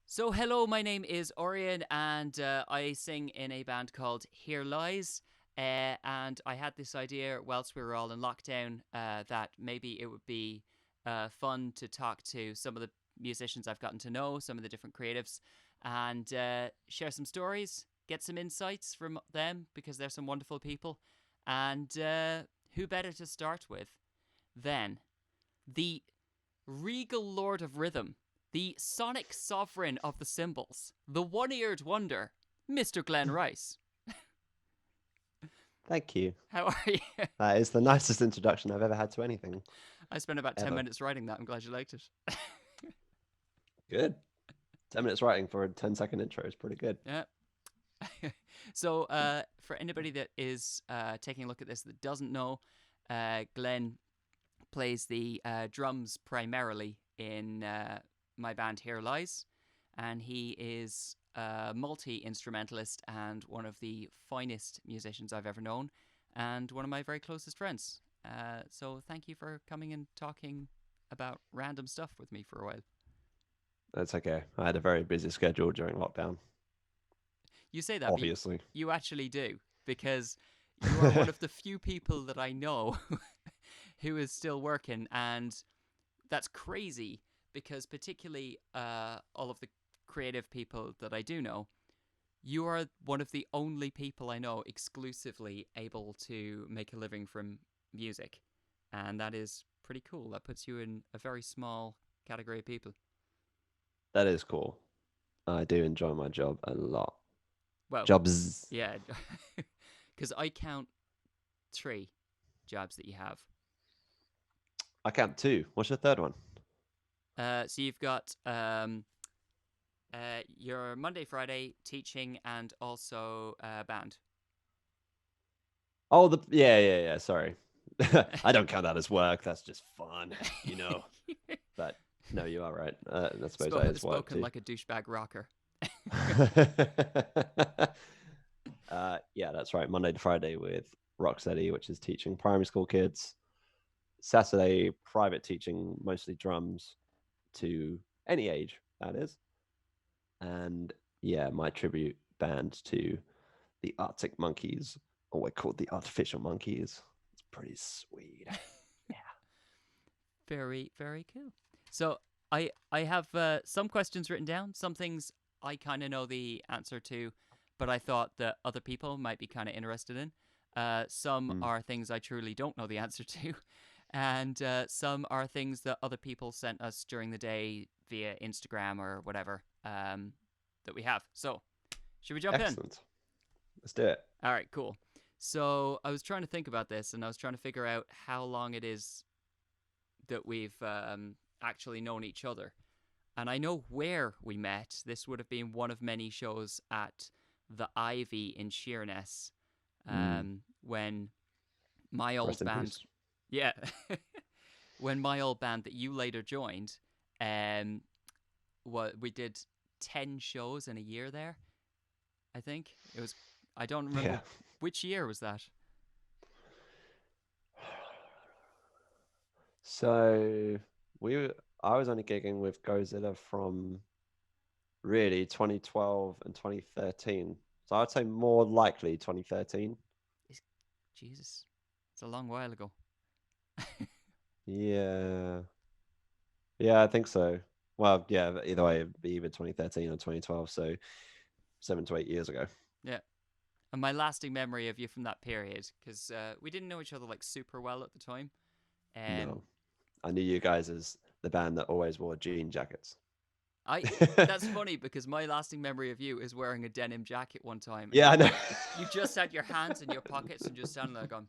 So, hello, my name is Orion, and I sing in a band called Here Lies. And I had this idea whilst we were all in lockdown that maybe it would be fun to talk to some of the musicians I've gotten to know, some of the different creatives, and share some stories, get some insights from them because they're some wonderful people. And who better to start with than the regal lord of rhythm, the sonic sovereign of the cymbals, the one-eared wonder, Mr. Glenn Rice. Thank you. How are you? That is the nicest introduction I've ever had to anything, I spent about 10 ever. minutes writing that. I'm glad you liked it. Good. 10 minutes writing for a 10-second intro is pretty good. Yeah. So, for anybody that is taking a look at this that doesn't know, Glenn plays the drums primarily in my band Here Lies, and he is a multi-instrumentalist and one of the finest musicians I've ever known, and one of my very closest friends. So thank you for coming and talking about random stuff with me for a while. That's okay. I had a very busy schedule during lockdown, You say that, but obviously. you actually do, because you are one of the few people that I know who is still working, and that's crazy because particularly all of the creative people that I do know, you are one of the only people I know exclusively able to make a living from music, and that is pretty cool. That puts you in a very small category of people. That is cool. I do enjoy my job a lot. Well, Jobs. yeah, because I count three jobs that you have. I count two. What's your third one? So you've got your Monday, Friday teaching, and also band. Oh, yeah. Sorry. I don't count that as work. That's just fun, you know. But no, you are right. I suppose that is work Spoken too. like a douchebag rocker. Yeah, that's right. Monday to Friday with Rocksteady, which is teaching primary school kids. Saturday, private teaching, mostly drums to any age, that is. And yeah, my tribute band to the Arctic Monkeys, or we're called the Artificial Monkeys. It's pretty sweet. Yeah. Very, very cool. So I have some questions written down. Some things I kind of know the answer to, but I thought that other people might be kind of interested in. Some Mm. are things I truly don't know the answer to, and some are things that other people sent us during the day via Instagram or whatever that we have. So, should we jump in? Excellent. Let's do it. All right, cool. So I was trying to think about this, and I was trying to figure out how long it is that we've actually known each other. And I know where we met. This would have been one of many shows at the Ivy in Sheerness Mm. when my old Rest in band, peace. yeah, when my old band that you later joined, um, what we did 10 shows in a year there. I think it was. I don't remember Yeah. which year was that. So I was only gigging with Gozilla from really 2012 and 2013. So I'd say more likely 2013. It's, Jesus, it's a long while ago. Yeah. Yeah, I think so. Well, yeah, either way, it'd be either 2013 or 2012. So 7 to 8 years ago. Yeah. And my lasting memory of you from that period, because we didn't know each other like super well at the time. Um, No, I knew you guys as the band that always wore jean jackets. I that's funny because my lasting memory of you is wearing a denim jacket one time, and Yeah, I know. you just had your hands in your pockets and just standing there going,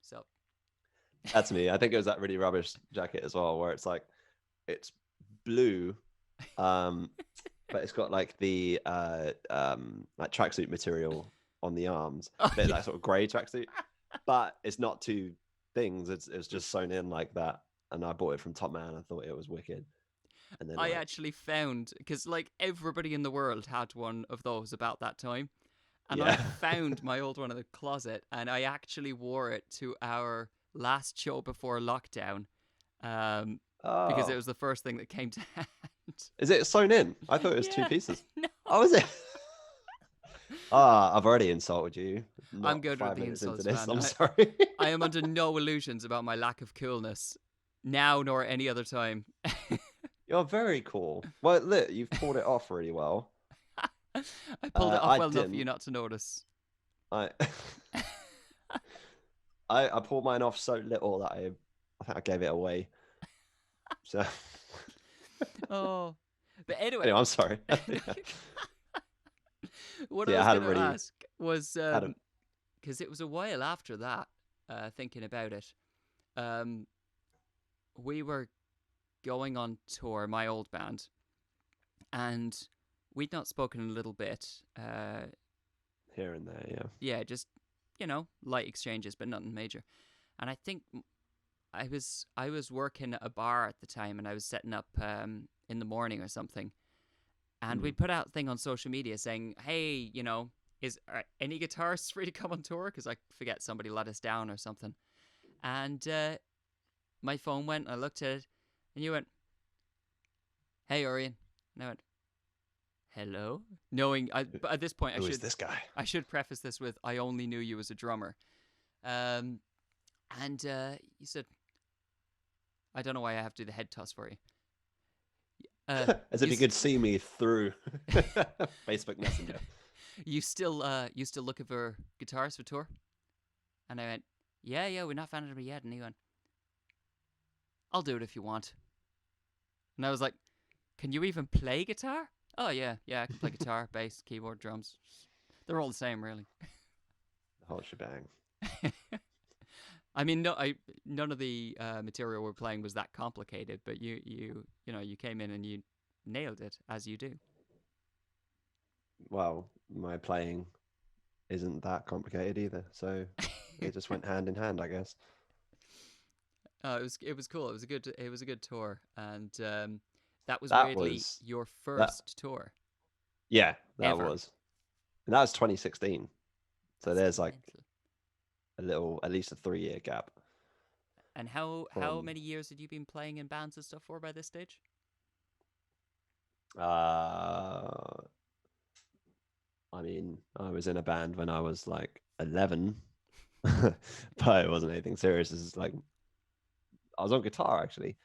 "So." That's me. I think it was that really rubbish jacket as well, where it's blue, um, but it's got like the like tracksuit material on the arms, Oh bit yeah. like sort of grey tracksuit, but it's not two things. It's just sewn in like that. And I bought it from Top Man. I thought it was wicked. And then I like, actually found because like everybody in the world had one of those about that time, and I yeah. found my old one in the closet, and I actually wore it to our last show before lockdown, um, because it Oh, was the first thing that came to hand. Is it sewn in? I thought it was two Yeah, pieces. no. Oh, is it? Ah, I've already insulted you. I'm Not good with 5 the minutes into insults, this. man. I'm sorry. I am under no illusions about my lack of coolness now nor any other time. You're very cool. Well, look, you've pulled it off really well. I pulled it off I well enough for you didn't. not to notice. I, I pulled mine off so little that I think I gave it away. So Oh, but anyway, anyway, I'm sorry. what I Yeah, I was hadn't going to really ask was had a. because it was a while after that, thinking about it, um, we were going on tour, my old band, and we'd not spoken in a little bit. Here and there, yeah. Yeah, just light exchanges, but nothing major. And I think I was working at a bar at the time, and I was setting up in the morning or something, and we Mm. put out a thing on social media saying, "Hey, is any guitarists free to come on tour?" Because I forget somebody let us down or something, and my phone went. I looked at it, and you went, "Hey, Orion," and I went, "Hello," knowing but at this point I Who is should this guy? I should preface this with I only knew you as a drummer, um, and you said, "I don't know why I have to do the head toss for you." As if You you could see me through Facebook Messenger. you still looking for guitarists for tour? And I went, yeah, we're not finding anybody yet. And he went, I'll do it if you want. And I was like, can you even play guitar? Oh yeah, I can play guitar, bass, keyboard, drums. They're all the same, really. The whole shebang. I mean, none of the material we're playing was that complicated, but you came in and you nailed it as you do. Well, my playing isn't that complicated either, so it just went hand in hand, I guess. It was cool. It was a good tour, and that was That weirdly was your that. first tour Yeah, that ever. was, and that was 2016. So That's there's like mental. at least a 3 year gap And how from. many years had you been playing in bands and stuff for by this stage? Uh, I mean, I was in a band when I was like 11, but it wasn't anything serious. This is like I was on guitar actually,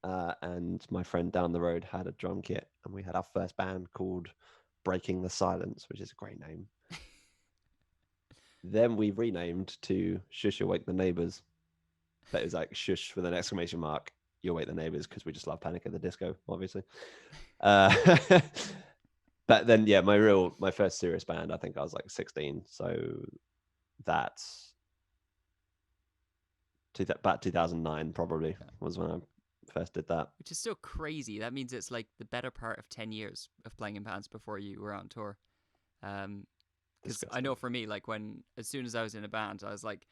and my friend down the road had a drum kit, and we had our first band called Breaking the Silence, which is a great name. Then we renamed to Shush Awake the Neighbors, but it was like Shush with an exclamation mark. You Awake the Neighbors because we just love Panic at the Disco, obviously. Uh, but then, yeah, my first serious band, I think I was like 16, so that's about 2009 probably Yeah. was when I first did that. Which is so crazy. That means it's like the better part of 10 years of playing in bands before you were on tour. Um, because I know Disgusting. for me, like as soon as I was in a band, I was like,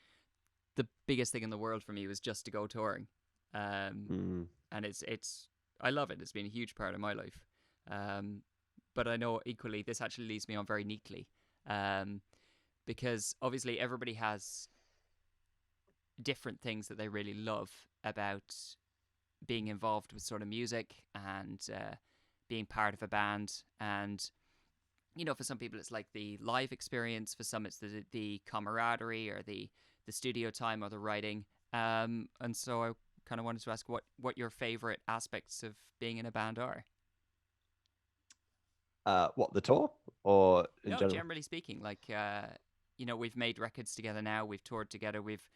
the biggest thing in the world for me was just to go touring. Um, Mm. and it's I love it. It's been a huge part of my life. Um, but I know equally this actually leads me on very neatly. Um, because obviously everybody has different things that they really love about being involved with sort of music and being part of a band. And for some people it's like the live experience, for some it's the camaraderie or the studio time or the writing. And so I kind of wanted to ask what your favorite aspects of being in a band are. What, the tour or in No, general? generally speaking, like we've made records together now, we've toured together, we've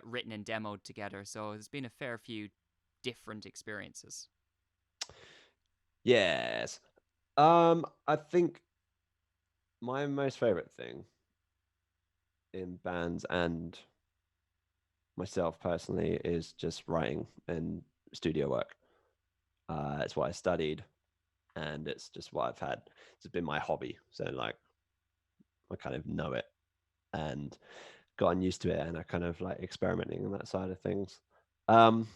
written and demoed together, so there's been a fair few different experiences. Yes. I think my most favorite thing in bands and myself personally is just writing and studio work. It's what I studied, and it's just what I've had. It's been my hobby, so like I kind of know it and gotten used to it, and I kind of like experimenting on that side of things. Um,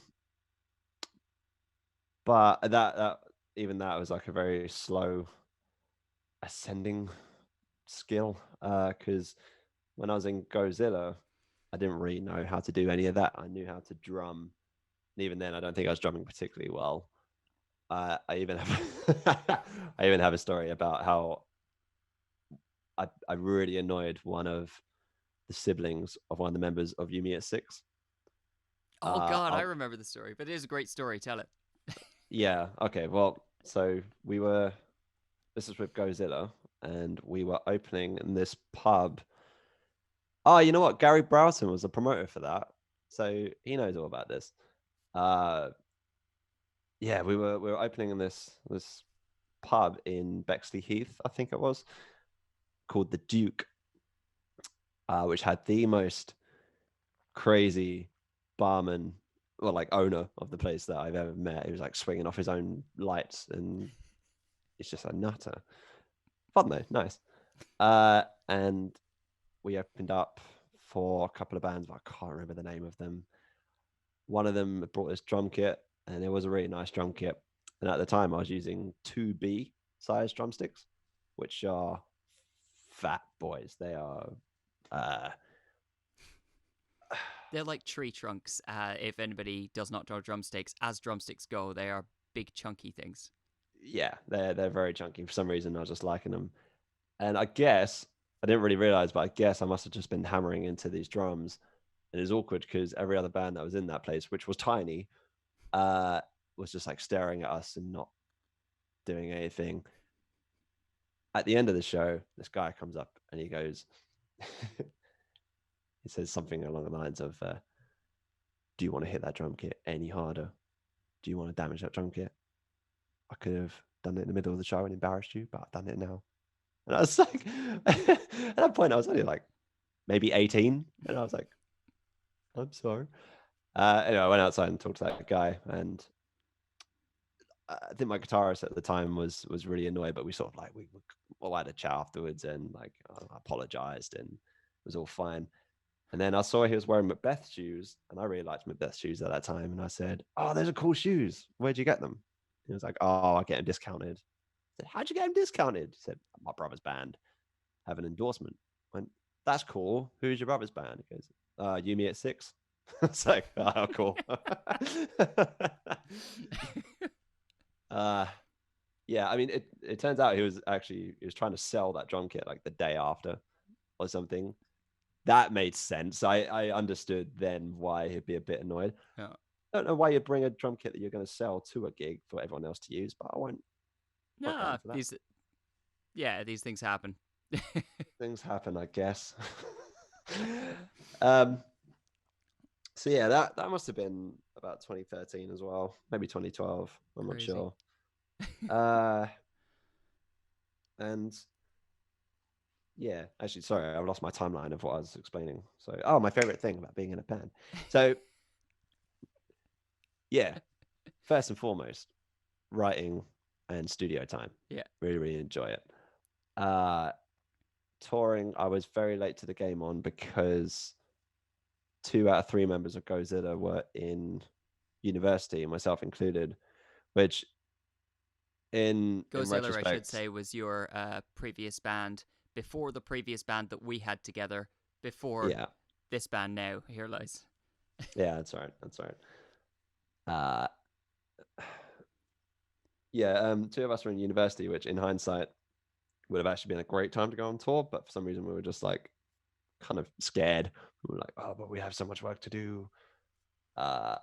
but that even that was like a very slow ascending skill because when I was in Gozilla, I didn't really know how to do any of that. I knew how to drum, and even then, I don't think I was drumming particularly well. I even have I even have a story about how I really annoyed one of the siblings of one of the members of Yumi at Six. Oh God, I I, remember the story, but it is a great story. Tell it. yeah, okay. Well, so we were. This is with Gozilla, and we were opening in this pub. Oh, you know what? Gary Broughton was the promoter for that, so he knows all about this. Uh, yeah, we were opening in this pub in Bexley Heath, I think it was, called the Duke, which had the most crazy barman, well, like owner of the place that I've ever met. He was like swinging off his own lights, and it's just a nutter. Fun though, nice. And we opened up for a couple of bands, but I can't remember the name of them. One of them brought this drum kit, and it was a really nice drum kit. And at the time, I was using 2B size drumsticks, which are fat boys. They are, uh, They're like tree trunks. If anybody does not know drumsticks, as drumsticks go, they are big chunky things. yeah, they're very chunky. For some reason, I was just liking them. And I guess I didn't really realize, but I guess I must have just been hammering into these drums. And it was awkward because every other band that was in that place, which was tiny, uh, was just like staring at us and not doing anything. At the end of the show, this guy comes up and he goes, he says something along the lines of, "Do you want to hit that drum kit any harder? Do you want to damage that drum kit? I could have done it in the middle of the show and embarrassed you, but I've done it now." And I was like, at that point, I was only like maybe 18, and I was like, "I'm sorry." Anyway, I went outside and talked to that guy, and I think my guitarist at the time was really annoyed, but we sort of like we all had a chat afterwards, and like I apologized, and it was all fine. And then I saw he was wearing Macbeth shoes, and I really liked Macbeth shoes at that time. And I said, "Oh, those are cool shoes. Where'd you get them?" He was like, "Oh, I get them discounted." I said, "How'd you get them discounted?" He said, "My brother's band have an endorsement." I went, "That's cool. Who's your brother's band?" He goes, "Yumi at Six." It's like, "Oh, cool." uh, yeah, I mean, it turns out he was trying to sell that drum kit like the day after or something. That made sense. I understood then why he'd be a bit annoyed. Yeah. I don't know why you'd bring a drum kit that you're going to sell to a gig for everyone else to use, but I won't get No, into that. these things happen. Things happen, I guess. um. So yeah, that must have been about 2013 as well, maybe 2012. I'm not Crazy. sure. Uh, and yeah, actually, sorry, I lost my timeline of what I was explaining. So, oh, my favorite thing about being in a band. So yeah, first and foremost, writing and studio time. Yeah. Really, really enjoy it. Uh, touring, I was very late to the game on because 2 out of 3 members of Gozilla were in university, myself included, which in Godzilla, I should retrospect, say, was your previous band before the previous band that we had together before yeah, this band now. Here lies. yeah, that's right, that's right. Uh, yeah, 2 of us were in university, which in hindsight would have actually been a great time to go on tour, but for some reason we were just like kind of scared. We were like, oh, but we have so much work to do. Uh,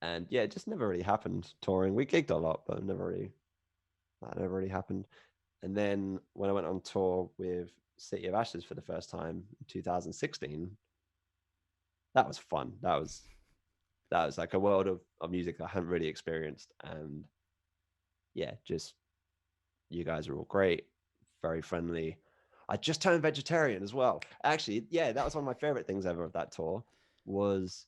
and yeah, it just never really happened touring. We gigged a lot, but that never really happened. And then when I went on tour with City of Ashes for the first time in 2016, that was fun. That was like a world of music I hadn't really experienced. And yeah, just you guys are all great, very friendly. I just turned vegetarian as well. Actually, yeah, that was one of my favorite things ever of that tour. Was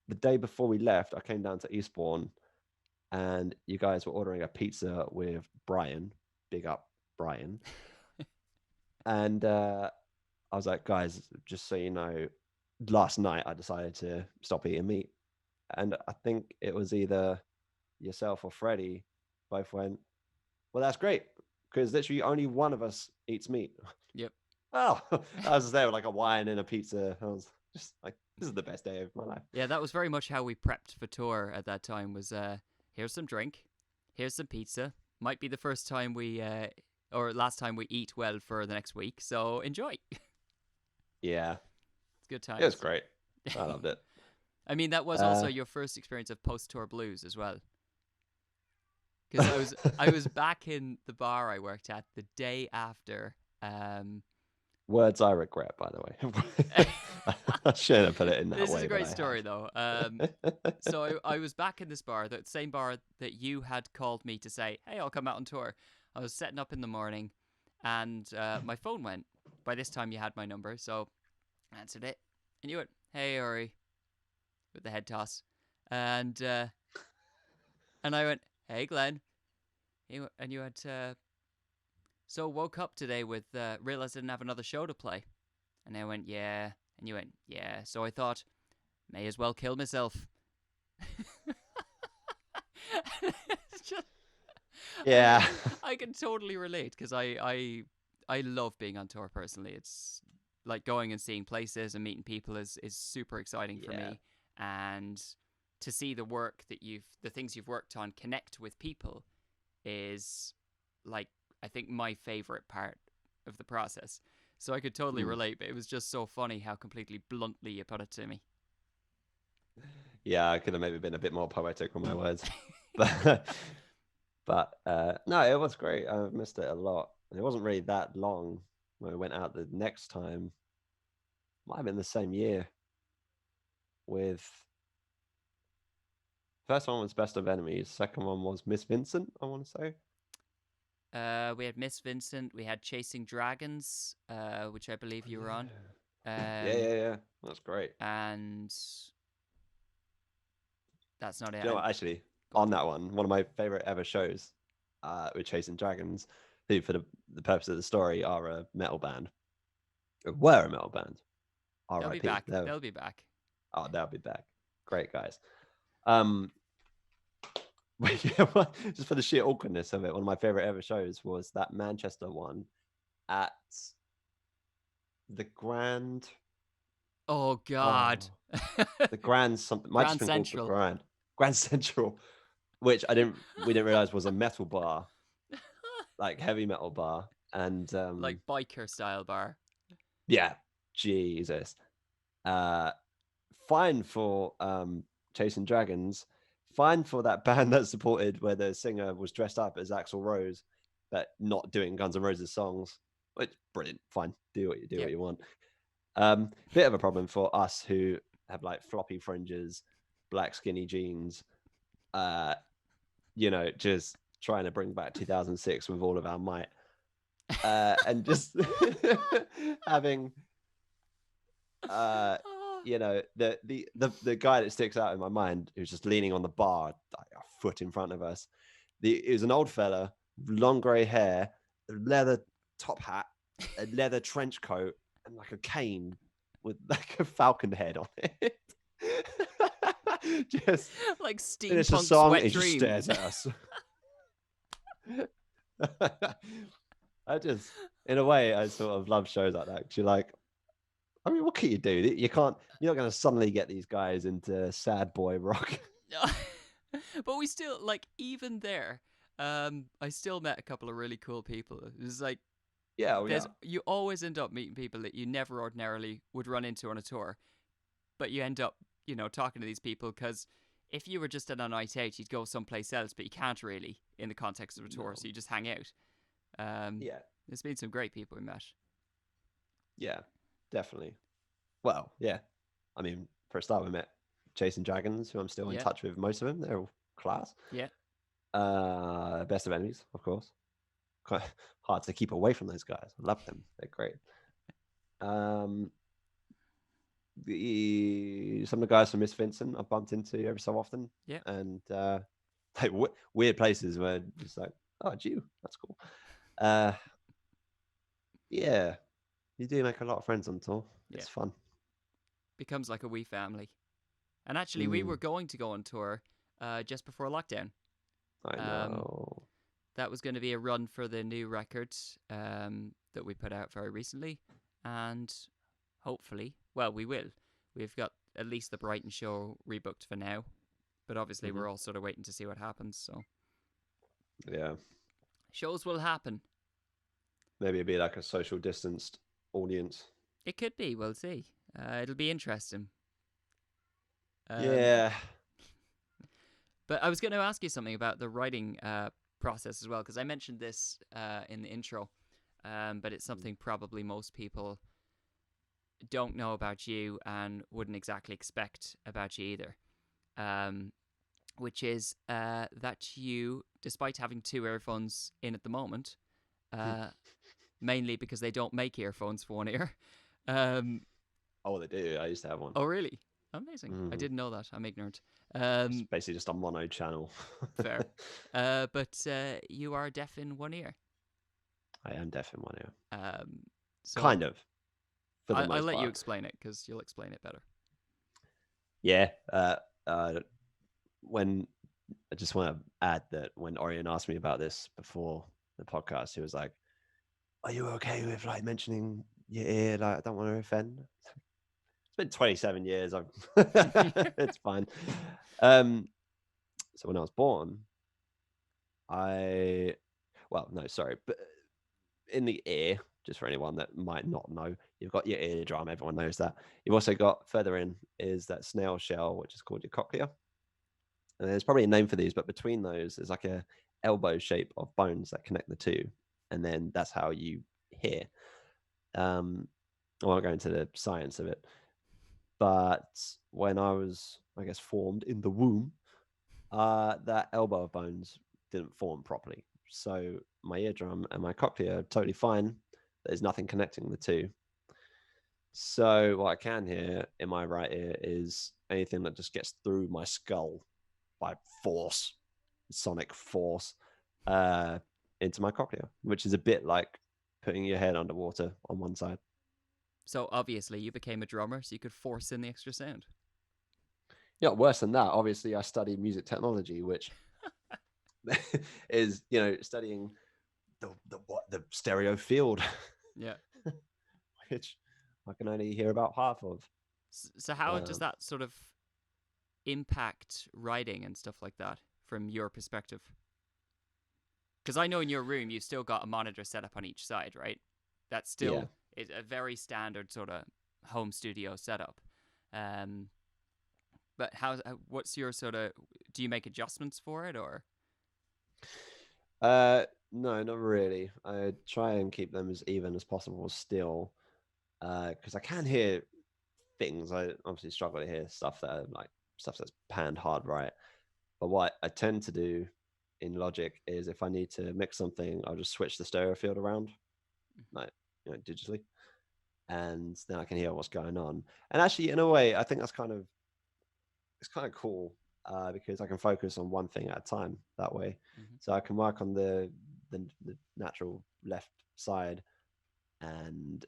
the day before we left, I came down to Eastbourne, and you guys were ordering a pizza with Brian. Big up, Brian. And I was like, guys, just so you know, last night I decided to stop eating meat. And I think it was either yourself or Freddie both went, well, that's great because literally only one of us eats meat. Yep. Oh, I was just there with like a wine and a pizza. I was just like, this is the best day of my life. Yeah, that was very much how we prepped for tour at that time. Was here's some drink, here's some pizza. Might be the first time or last time we eat well for the next week. So enjoy. It's Yeah, good it was times. great. I loved it. I mean, that was also Uh, your first experience of post-tour blues as well. Because I was back in the bar I worked at the day after. Words I regret, by the way. I shouldn't have put it in that This is way, a but great I story though. So I was back in this bar, that same bar that you had called me to say, "Hey, I'll come out on tour." I was setting up in the morning, and my phone went. By this time, you had my number, so I answered it, and you went, "Hey, Ori," with the head toss, and I went, "Hey, Glenn," and you went, "So woke up today with realized I didn't have another show to play," and I went, "Yeah," and you went, "Yeah." So I thought, may as well kill myself. It's just, I Yeah. I can totally relate because I love being on tour personally. It's like going and seeing places and meeting people is super exciting for Yeah. me, and to see the things you've worked on connect with people is like I think my favorite part of the process. So I could totally Hmm. relate, but it was just so funny how completely bluntly you put it to me. Yeah, I could have maybe been a bit more poetic with my words. But no, it was great. I missed it a lot. It wasn't really that long when we went out the next time. Might have been the same year with first one was Best of Enemies, second one was Miss Vincent, I want to say. We had Miss Vincent, we had Chasing Dragons, which I believe Oh, you were yeah. on, Yeah, um, yeah, yeah. That's great. and that's not it. Do you know what? Actually, Go on. on that one of my favorite ever shows, with Chasing Dragons, who, for the purpose of the story, are a metal band. Or were a metal band. They'll be R.I.P. back. They'll be back. They'll be back. Great guys. Um, yeah, just for the sheer awkwardness of it, one of my favorite ever shows was that Manchester one at the Grand. Oh God, Oh, the Grand something. Might just Grand been called the Central, Grand Central, which we didn't realize was a metal bar, like heavy metal bar, and like biker style bar. yeah, Jesus. Uh, fine for Chasing Dragons, fine for that band that supported where the singer was dressed up as Axl Rose, but not doing Guns N' Roses songs. Which brilliant, fine, do what Yep. you want. Bit of a problem for us who have like floppy fringes, black skinny jeans, uh, just trying to bring back 2006 with all of our might, and just having uh the guy that sticks out in my mind who's just leaning on the bar like a foot in front of us. It was an old fella, long grey hair, a leather top hat, a leather trench coat, and like a cane with like a falcon head on it. Just Like finish a steampunk's song, wet he just dream. stares at us. I just, in a way, I sort of love shows like that because you're like, I mean, what can you do? You can't. You're not going to suddenly get these guys into sad boy rock. But we still like even there. I still met a couple of really cool people. It's like Yeah, oh there's yeah. you always end up meeting people that you never ordinarily would run into on a tour, but you end up talking to these people because if you were just on a night out, you'd go someplace else, but you can't really in the context of a tour, No. so you just hang out. Um, Yeah, there's been some great people we met. yeah, definitely. Well, yeah. I mean, for a start, we met Chasing Dragons, who I'm still in Yeah, touch with. Most of them, they're all class. yeah. Best of Enemies, of course. Quite hard to keep away from those guys. I love them. They're great. Um, some of the guys from Miss Vincent I bumped into every so often, Yeah, and like weird places where just like, oh, it's you. That's cool. Uh, yeah, you do make a lot of friends on tour. yeah. It's fun. Becomes like a wee family. And actually, we were Mm, going to go on tour just before lockdown. I Um, know. that was going to be a run for the new record that we put out very recently. And hopefully, well, we will. We've got at least the Brighton show rebooked for now. But obviously, Hmm. we're all sort of waiting to see what happens. So Yeah. shows will happen. Maybe it'd be like a social distanced audience. It could be. We'll see. It'll be interesting. Um, Yeah. but I was going to ask you something about the writing process as well, because I mentioned this in the intro, but it's something probably most people don't know about you and wouldn't exactly expect about you either. Um, which is that you, despite having two earphones in at the moment, uh, mainly because they don't make earphones for one ear. Um, Oh, they do. I used to have one. oh, really? Amazing. I Mm. didn't know that. I'm ignorant. It's Um, basically just a mono channel. fair. But you are deaf in one ear. I am deaf in one ear. Um, so Kind of, for the I'll most let you part. explain it because you'll explain it better. Yeah. Uh, when I just want to add that when Orion asked me about this before the podcast, he was like, "Are you okay with like mentioning your ear? Like, I don't want to offend." It's been 27 years. It's fine. Um, so when I was born, I, well, no, sorry, but in the ear, just for anyone that might not know, you've got your eardrum. Everyone knows that. You've also got further in is that snail shell, which is called your cochlea. And there's probably a name for these, but between those, there's like a elbow shape of bones that connect the two, and then that's how you hear. I won't go into the science of it, but when I was, I guess, formed in the womb, that elbow bones didn't form properly. So my eardrum and my cochlea are totally fine. There's nothing connecting the two. So what I can hear in my right ear is anything that just gets through my skull by force, sonic force, uh, into my cochlea, which is a bit like putting your head underwater on one side. So obviously, you became a drummer, so you could force in the extra sound. Yeah, worse than that, obviously, I studied music technology, which is studying the stereo field, Yeah. which I can only hear about half of. So how does Um, that sort of impact writing and stuff like that from your perspective? Because I know in your room you've still got a monitor set up on each side, right? That's yeah, still is a very standard sort of home studio setup. Um, but what's your sort of? Do you make adjustments for it or? no, not really. I try and keep them as even as possible still, because I can hear things. I obviously struggle to hear stuff that are like stuff that's panned hard right. But what I tend to do in Logic is if I need to mix something, I'll just switch the stereo field around, like digitally, and then I can hear what's going on. And actually, in a way, I think it's kind of cool, because I can focus on one thing at a time that way. Mm-hmm. So I can work on the natural left side and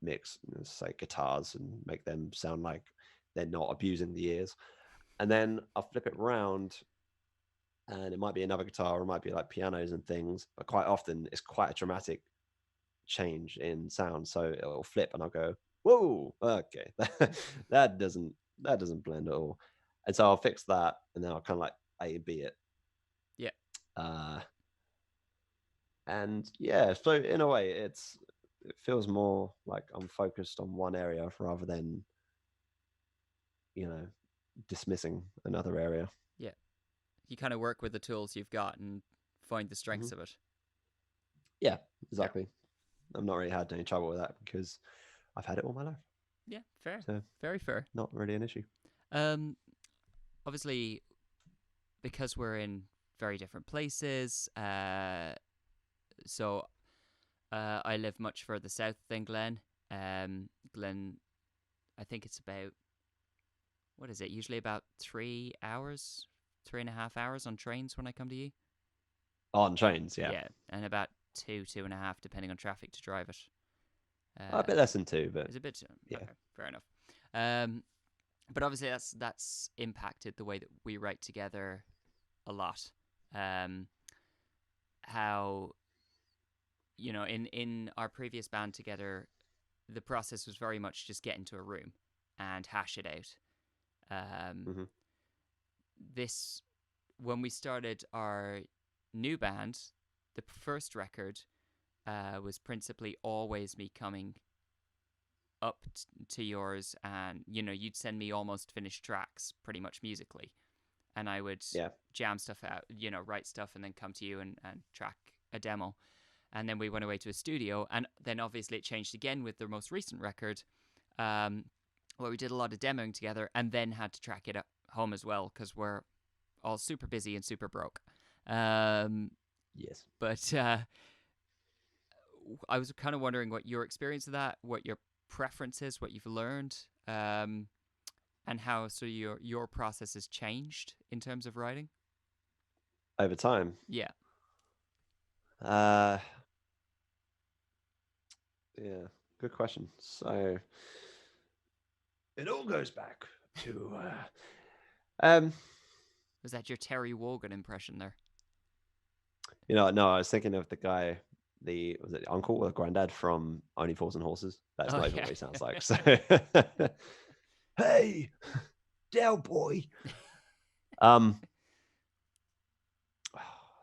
mix, say, guitars and make them sound like they're not abusing the ears. And then I'll flip it round, and it might be another guitar or it might be like pianos and things. But quite often, it's quite a dramatic change in sound, so it'll flip, and I'll go, "Whoa, okay, that doesn't that doesn't blend at all." And so I'll fix that, and then I'll kind of like A and B it. Yeah. Uh, and yeah, so in a way, it feels more like I'm focused on one area rather than you know dismissing another area. Yeah. You kind of work with the tools you've got and find the Hmm. strengths of it. Yeah, Yeah. exactly. I've not really had any trouble with that because I've had it all my life, Yeah. Fair. so Very fair. not really an issue. Um, obviously, because we're in very different places, so I live much further south than Glen. Glen, I think it's about what is it? Usually about 3 hours, 3.5 hours on trains when I come to you. On trains, yeah. Yeah, and about two and a half depending on traffic to drive it. A Uh, bit less than two, but it's a bit yeah. okay, fair enough. Um, but obviously that's impacted the way that we write together a lot. Um, how in our previous band together, the process was very much just get into a room and hash it out. Um, Hmm. this when we started our new band, the first record was principally always me coming up to yours, and you'd send me almost finished tracks, pretty much musically, and I would Yeah. jam stuff out, write stuff, and then come to you and track a demo. And then we went away to a studio, and then obviously it changed again with the most recent record, um, where we did a lot of demoing together, and then had to track it at home as well because we're all super busy and super broke. Um, Yes. but I was kind of wondering what your experience of that, what your preferences, what you've learned, and how so your process has changed in terms of writing. Over time. Yeah. Uh, yeah. Good question. So it all goes back to um Was that your Terry Wogan impression there? no, I was thinking of the guy, was it uncle or granddad from Only Fools and Horses? That's Oh not even yeah. what he sounds like. So hey, Del boy. Um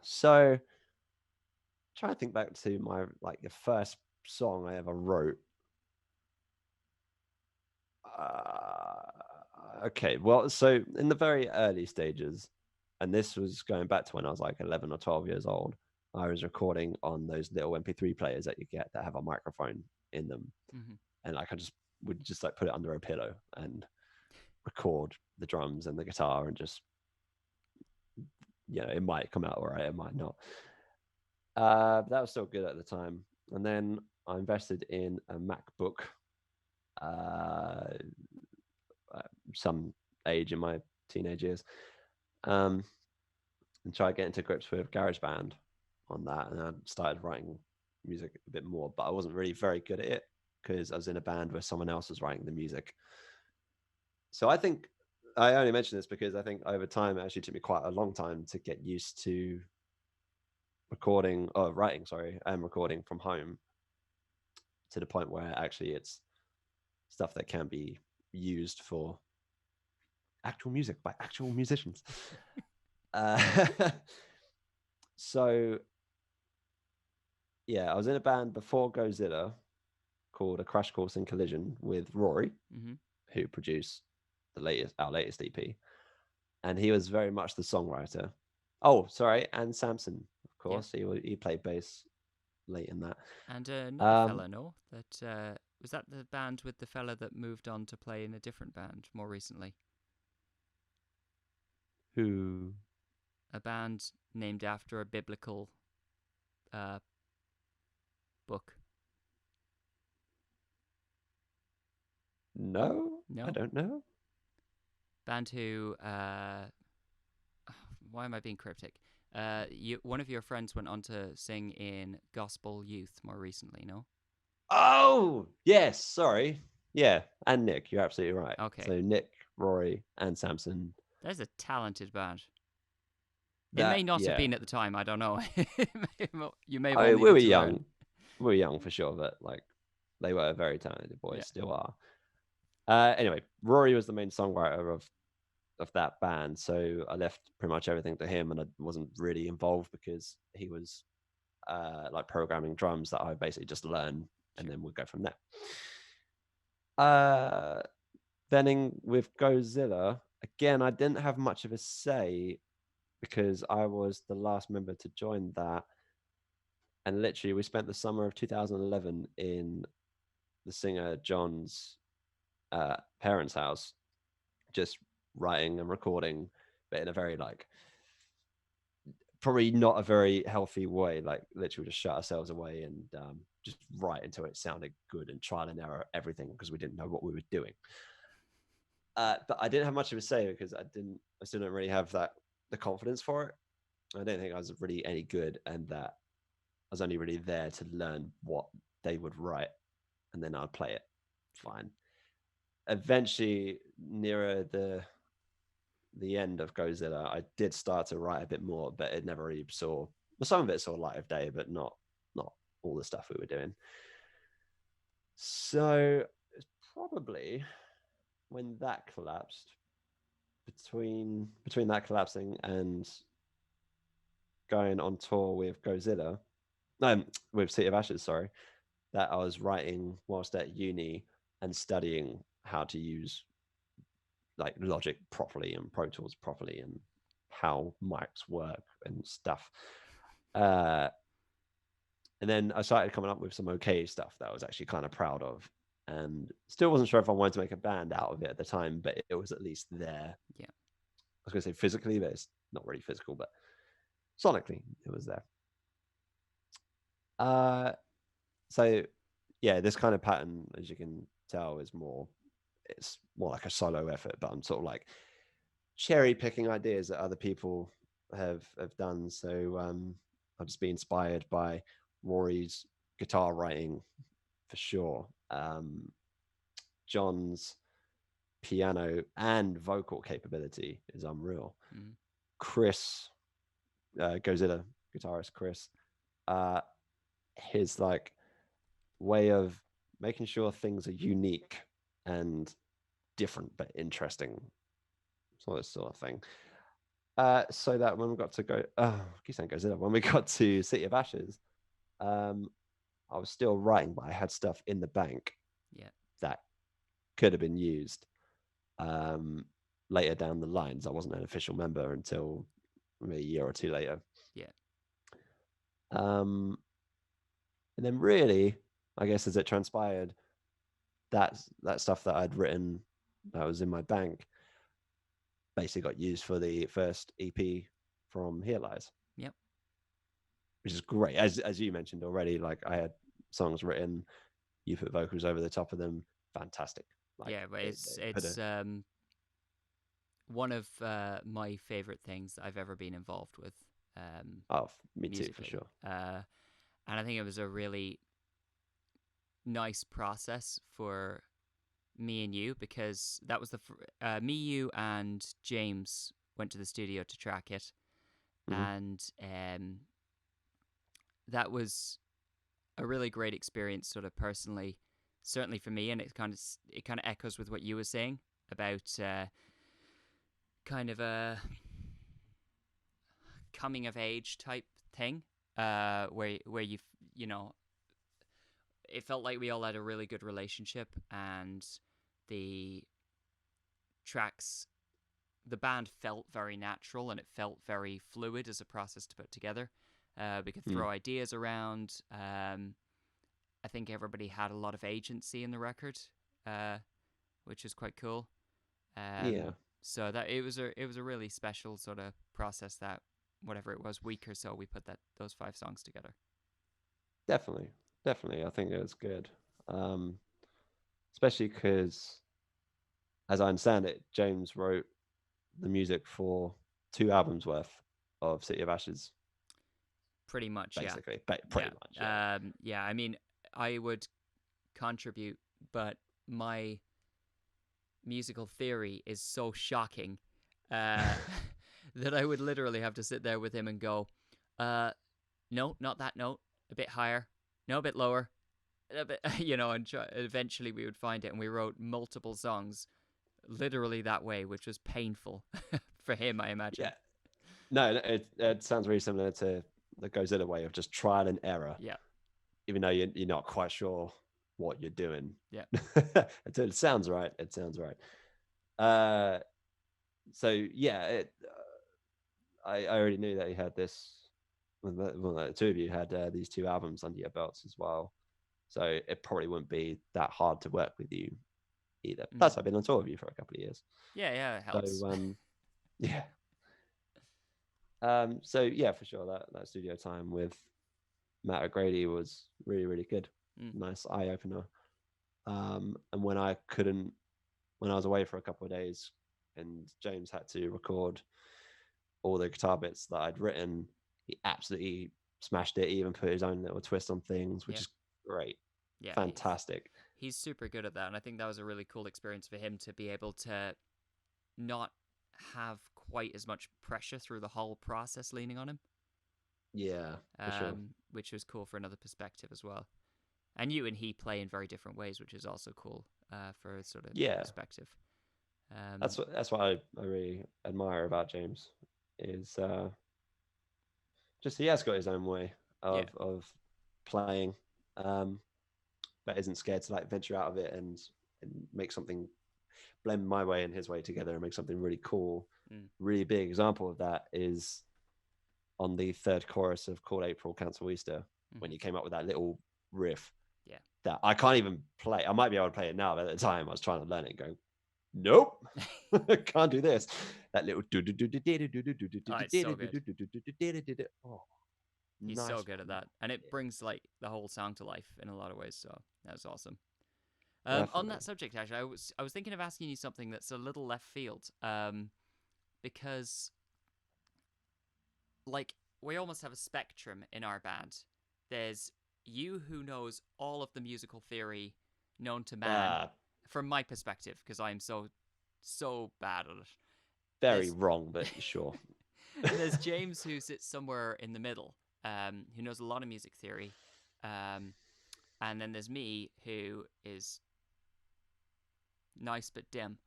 so trying to think back to my the first song I ever wrote. Okay, well, so in the very early stages, and this was going back to when I was like 11 or 12 years old, I was recording on those little MP3 players that you get that have a microphone in them. Mm-hmm. And I would just like put it under a pillow and record the drums and the guitar and just, it might come out all right, it might not. But that was still good at the time. And then I invested in a MacBook uh, some age in my teenage years, and tried to get into grips with GarageBand on that. And I started writing music a bit more, but I wasn't really very good at it because I was in a band where someone else was writing the music. So I think I only mention this because I think over time it actually took me quite a long time to get used to writing, and recording from home to the point where actually it's stuff that can be used for actual music by actual musicians. uh, so yeah, I was in a band before Gozilla called A Crash Course in Collision with Rory, Mm-hmm. who produced our latest EP, and he was very much the songwriter. Oh, sorry, and Samson, of Yeah. course, he played bass late in that. And another Um, fella, no, that was that the band with the fella that moved on to play in a different band more recently. who? A band named after a biblical uh, book. No, I No, don't know. band who. Why am I being cryptic? One of your friends went on to sing in Gospel Youth more recently. No. Oh, yes. Sorry. Yeah, and Nick, you're absolutely right. Okay, So Nick, Rory, and Samson. there's a talented band. It may That not have yeah. been at the time. I don't know. You may have I all mean, we needed were to learn. young. We were young for sure, but they were very talented boys, Yeah. still are. Anyway, Rory was the main songwriter of that band, so I left pretty much everything to him, and I wasn't really involved because he was programming drums that I basically just learn and Sure. then we'd go from there. Uh, with Gozilla again, I didn't have much of a say because I was the last member to join that, and literally we spent the summer of 2011 in the singer John's parents' house, just writing and recording, but in a very probably not a very healthy way. Like literally, just shut ourselves away and just write until it sounded good and trial and error everything because we didn't know what we were doing. But I didn't have much of a say because I still don't really have the confidence for it. I don't think I was really any good, and that I was only really there to learn what they would write, and then I'd play it. Sure. Fine. Eventually, nearer the end of Godzilla, I did start to write a bit more, but it never really saw. Well, some of it saw light of day, but not all the stuff we were doing. So it's probably when that collapsed. between that collapsing and going on tour with Godzilla, no, with City of Ashes, sorry, that I was writing whilst at uni and studying how to use like Logic properly and Pro Tools properly and how mics work and stuff. Uh, and then I started coming up with some okay stuff that I was actually kind of proud of, and still wasn't sure if I wanted to make a band out of it at the time, but it was at least there. Yeah. I was going to say physically, but it's not really physical, but sonically it was there. Uh, so yeah, this kind of pattern, as you can tell, it's more like a solo effort, but I'm sort of like cherry picking ideas that other people have done. So I'll just be inspired by Rory's guitar writing for sure. John's piano and vocal capability is unreal. Mm. Chris, Godzilla guitarist Chris, uh, his like way of making sure things are unique and different but interesting, sort of thing. So that when we got to I keep saying Godzilla. When we got to City of Ashes, um, I was still writing, but I had stuff in the bank Yeah. that could have been used um, later down the lines. I wasn't an official member until maybe a year or two later. Yeah. Um, and then, really, I guess as it transpired, that stuff that I'd written that was in my bank basically got used for the first EP from Here Lies, Yep. which is great. As you mentioned already, like I had songs written, you put vocals over the top of them, fantastic. Like Yeah, but they put a it's one of my favorite things that I've ever been involved with oh, me too for musically. sure. And I think it was a really nice process for me and you, because that was me, you, and James went to the studio to track it, Hmm. and that was a really great experience, sort of personally, certainly for me, and it kind of echoes with what you were saying about kind of a coming of age type thing, where you know, it felt like we all had a really good relationship, and the tracks, the band felt very natural, and it felt very fluid as a process to put together. We could Mm. throw ideas around. I think everybody had a lot of agency in the record, uh, which is quite cool. Yeah, So that it was a really special sort of process, that whatever it was, week or so, we put those 5 songs together. definitely, definitely. I think it was good, um, especially because, as I understand it, James wrote the music for 2 albums worth of City of Ashes, Pretty much, yeah, basically. yeah, Pretty much, yeah. yeah. I mean, I would contribute, but my musical theory is so shocking uh, that I would literally have to sit there with him and go, no, not that note, a bit higher, no, a bit lower, a bit, and eventually we would find it, and we wrote multiple songs literally that way, which was painful for him, I imagine. Yeah. No, it sounds really similar to the Godzilla way of just trial and error, Yeah, even though you're not quite sure what you're doing. yeah, Until it sounds right. It sounds right. Uh, so yeah, I already knew that you had this. Well, the 2 of you had these 2 albums under your belts as well, so it probably wouldn't be that hard to work with you either. mm. Plus, I've been on tour with you for a couple of years, Yeah, yeah, it so helps. yeah. So yeah, for sure that studio time with Matt O'Grady was really really good, Mm. nice eye opener. And when I was away for a couple of days, and James had to record all the guitar bits that I'd written, he absolutely smashed it. He even put his own little twist on things, which Yeah, is great, yeah, fantastic. he's super good at that, and I think that was a really cool experience for him to be able to not have quite as much pressure through the whole process leaning on him, Yeah, for sure. which was cool for another perspective as well. And you and he play in very different ways, which is also cool for sort of Yeah, perspective. Um, That's what I really admire about James is just he has got his own way yeah. of playing, um, but isn't scared to like venture out of it and make something blend my way and his way together and make something really cool. Mm, Really big example of that is on the third chorus of Call April, Cancel Easter, when hmm. you came up with that little riff Yeah. that I can't even play. I might be able to play it now, but at the time I was trying to learn it and going, nope, can't do this. That little Oh, it's so good. oh, He's so nice good at one. that, and it Yeah, brings like the whole song to life in a lot of ways. So that's awesome. On that definitely. subject, actually, I was thinking of asking you something that's a little left field, because like we almost have a spectrum in our band. There's you who knows all of the musical theory known to man, Uh, from my perspective, because I'm so bad at it. very There's wrong, but sure. and there's James who sits somewhere in the middle, who knows a lot of music theory, um, and then there's me who is nice but dim.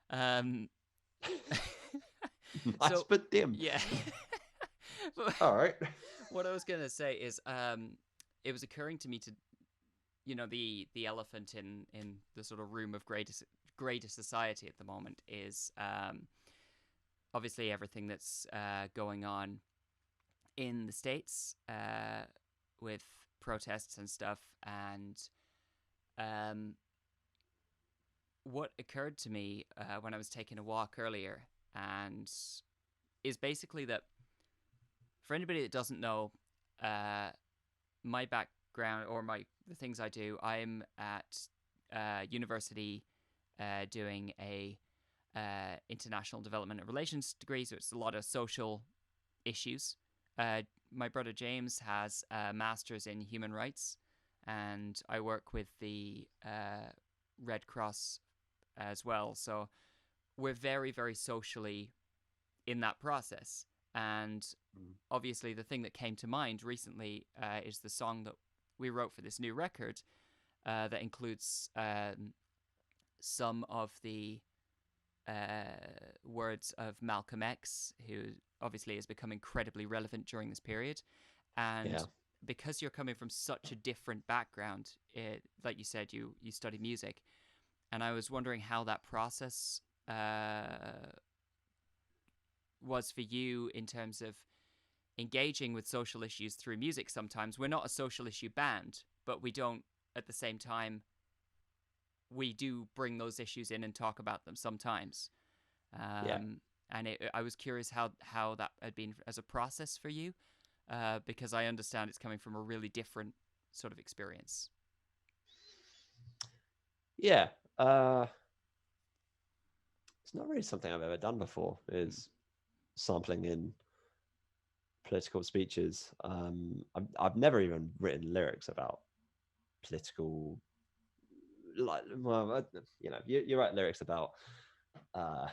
Um, Nice so but dim. yeah, but All right. what I was gonna say is, it was occurring to me to the elephant in the sort of room of greatest society at the moment is obviously everything that's going on in the states with protests and stuff, and um, what occurred to me when I was taking a walk earlier, and is basically that for anybody that doesn't know, uh, my background or the things I do, I'm at university doing a international development and relations degree, so it's a lot of social issues. My brother James has a master's in human rights, and I work with the Red Cross as well. So we're very, very socially in that process. And Mm. obviously, the thing that came to mind recently is the song that we wrote for this new record that includes some of the words of Malcolm X, who obviously has become incredibly relevant during this period. And Yeah. because you're coming from such a different background, like you said, you study music, and I was wondering how that process was for you in terms of engaging with social issues through music. Sometimes we're not a social issue band, but we don't at the same time we do bring those issues in and talk about them sometimes. Yeah. And I was curious how that had been as a process for you, because I understand it's coming from a really different sort of experience. Yeah. It's not really something I've ever done before. Mm. Is sampling in political speeches. I've never even written lyrics about political, like, well, you write lyrics about uh,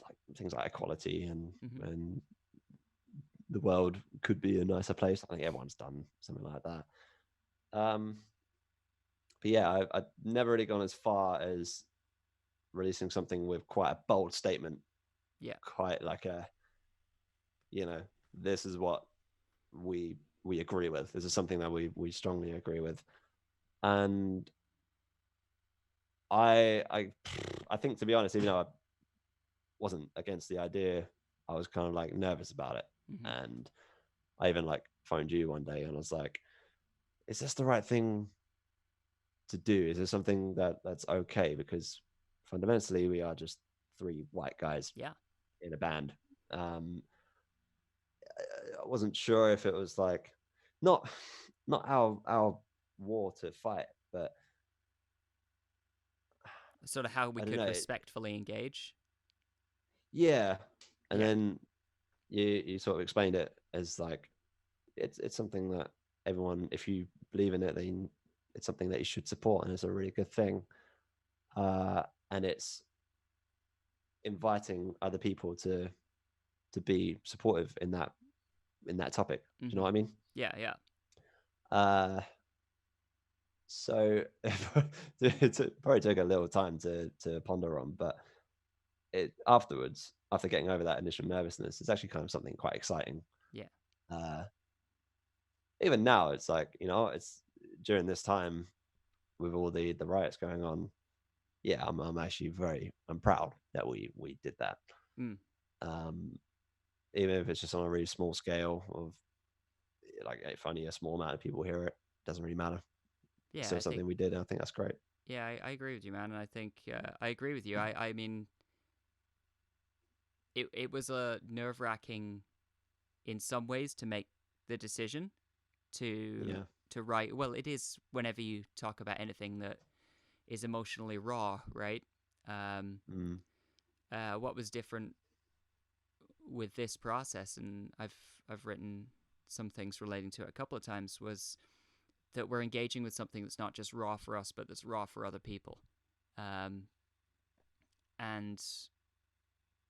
like things like equality Mm-hmm. and the world could be a nicer place. I think everyone's done something like that. Um, but yeah, I've never really gone as far as releasing something with quite a bold statement, Yeah. quite like a, you know, this is what we agree with. This is something that we strongly agree with, and I I think, to be honest, even though I wasn't against the idea, I was kind of like nervous about it, Mm-hmm. and I even like phoned you one day and I was like, is this the right thing to do? Is this something that's okay? Because fundamentally, we are just three white guys Yeah. in a band. Um, I wasn't sure if it was like not not our war to fight, but Sort of how we I don't could know. respectfully engage. Yeah, and Yeah. then you sort of explained it as like it's something that everyone, if you believe in it, then it's something that you should support, and it's a really good thing. Uh, and it's inviting other people to be supportive in that topic. Do you know Mm-hmm. what I mean? Yeah. Yeah. Uh, So it probably took a little time to ponder on, but it afterwards, after getting over that initial nervousness, it's actually kind of something quite exciting. Yeah. Uh, Even now, it's like, it's during this time with all the riots going on. Yeah, I'm actually I'm proud that we did that. Mm. Um, Even if it's just on a really small scale of like if only a small amount of people hear it, doesn't really matter. It's Yeah, still I think. something we did, and I think that's great. Yeah, I agree with you, man. And I think I agree with you. I mean, it was a nerve wracking in some ways to make the decision to Yeah. to write. Well, it is whenever you talk about anything that is emotionally raw, right? Um, Mm, what was different with this process, and I've written some things relating to it a couple of times, was that we're engaging with something that's not just raw for us, but that's raw for other people. Um, and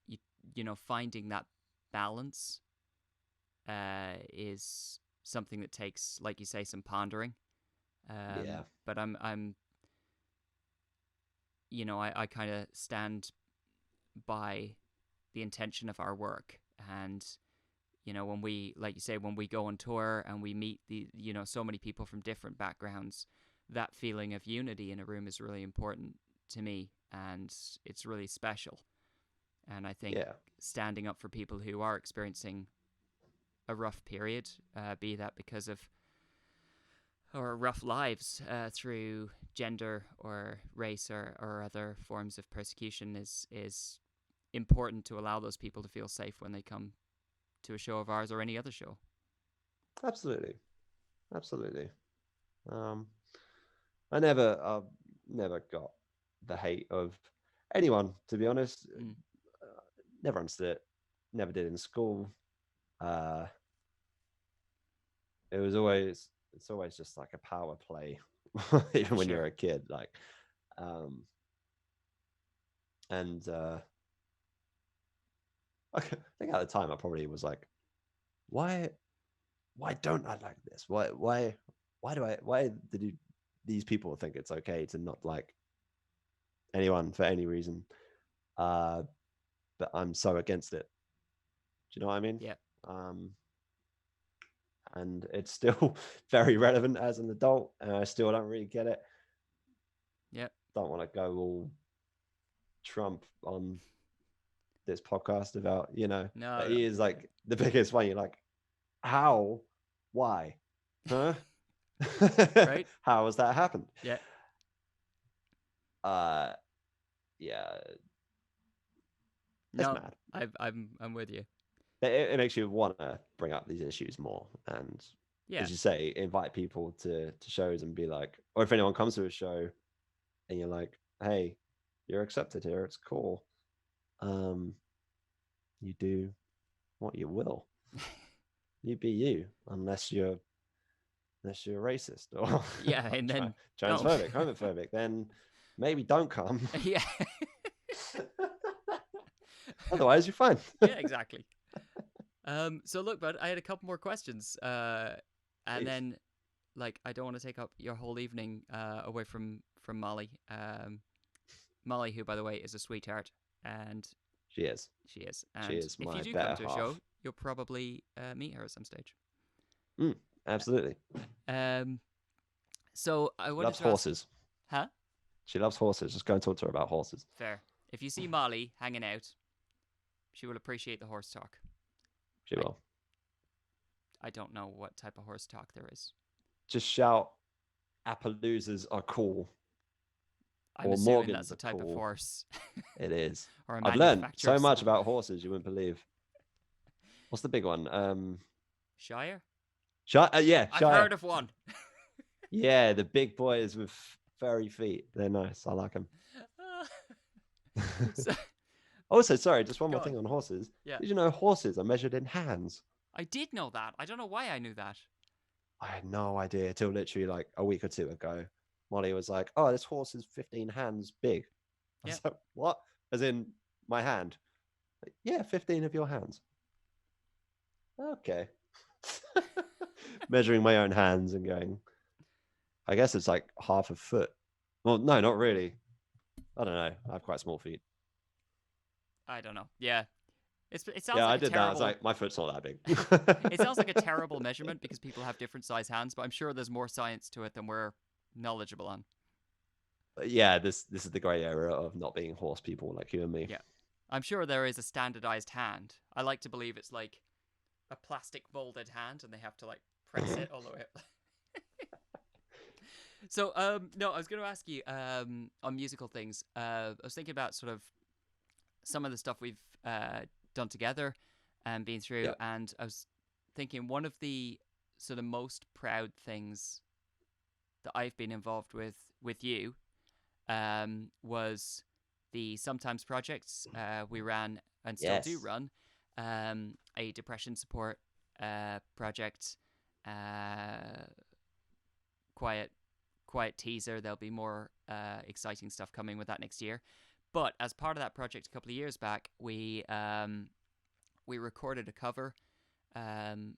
you you know, finding that balance is something that takes, like you say, some pondering. yeah. But I'm you know, I kind of stand by the intention of our work. And you know, when we, like you say, when we go on tour and we meet the, you know, so many people from different backgrounds, that feeling of unity in a room is really important to me, and it's really special. And I think Yeah. standing up for people who are experiencing a rough period, be that because of or rough lives through gender or race or other forms of persecution, is important to allow those people to feel safe when they come to a show of ours or any other show. Absolutely. Absolutely. Um, never got the hate of anyone, to be honest. Mm, Never understood it. Never did in school. Uh, it's always just like a power play, even for when you're sure. a kid. Like, um, and I think at the time I probably was like, why, why don't I like this? Why did these people think it's okay to not like anyone for any reason? Uh, but I'm so against it. Do you know what I mean? Yeah. Um, and it's still very relevant as an adult, and I still don't really get it. Yeah. Don't want to go all Trump on this podcast about, but No, no. he is like the biggest one. You're like, how, why, huh? Right? How has that happened? Yeah. Uh, yeah, it's No, mad. I'm with you. It makes you want to bring up these issues more, and Yeah. as you say, invite people to shows and be like, or if anyone comes to a show and you're like, hey, you're accepted here, it's cool. Um, you do what you will. You be you, unless you're racist or Yeah, and then don't. transphobic, homophobic, then maybe don't come. Yeah. Otherwise, you're fine. Yeah, exactly. So look, bud, I had a couple more questions. And Please. then, like, I don't want to take up your whole evening away from Molly. Molly, who, by the way, is a sweetheart, and She is. she is. She And is if you my do come better to a show, half. you'll probably meet her at some stage. Mm, absolutely. Um, so I She wanted loves to ask, horses. huh? She loves horses. Just go and talk to her about horses. Fair. If you see Molly hanging out, she will appreciate the horse talk. She I will. I don't know what type of horse talk there is. Just shout, Appaloosas are cool, I'm or assuming Morgans that's a are type of cool. horse It is. or a I've learned manufacturer so of much some. about horses you wouldn't believe. What's the big one? Shire? Yeah, I've Shire. heard of one. Yeah, the big boys with furry feet. They're nice. I like them. So, Also, sorry, just one go more on. thing on horses. Yeah. Did you know horses are measured in hands? I did know that. I don't know why I knew that. I had no idea till literally like a week or two ago. Molly was like, "Oh, this horse is 15 hands big." I Yeah. was like, "What?" As in my hand? Like, yeah, 15 of your hands. Okay. Measuring my own hands and going, I guess it's like half a foot. Well, no, not really. I don't know. I have quite small feet. I don't know. Yeah, it sounds Yeah, like I a did that. I was terrible. like, my foot's not that It sounds like a big. terrible measurement because people have different size hands, but I'm sure there's more science to it than we're knowledgeable on. Yeah, this is the grey area of not being horse people like you and me. Yeah, I'm sure there is a standardized hand. I like to believe it's like a plastic molded hand, and they have to like press it all the way up. So, no, I was going to ask you on musical things. I was thinking about sort of some of the stuff we've done together and been through, Yeah. and I was thinking one of the sort of most proud things that I've been involved with you was the Sometimes projects we ran and still do Yes. run, a depression support project. Uh, quiet, quiet teaser. There'll be more exciting stuff coming with that next year. But as part of that project, a couple of years back, we recorded a cover um,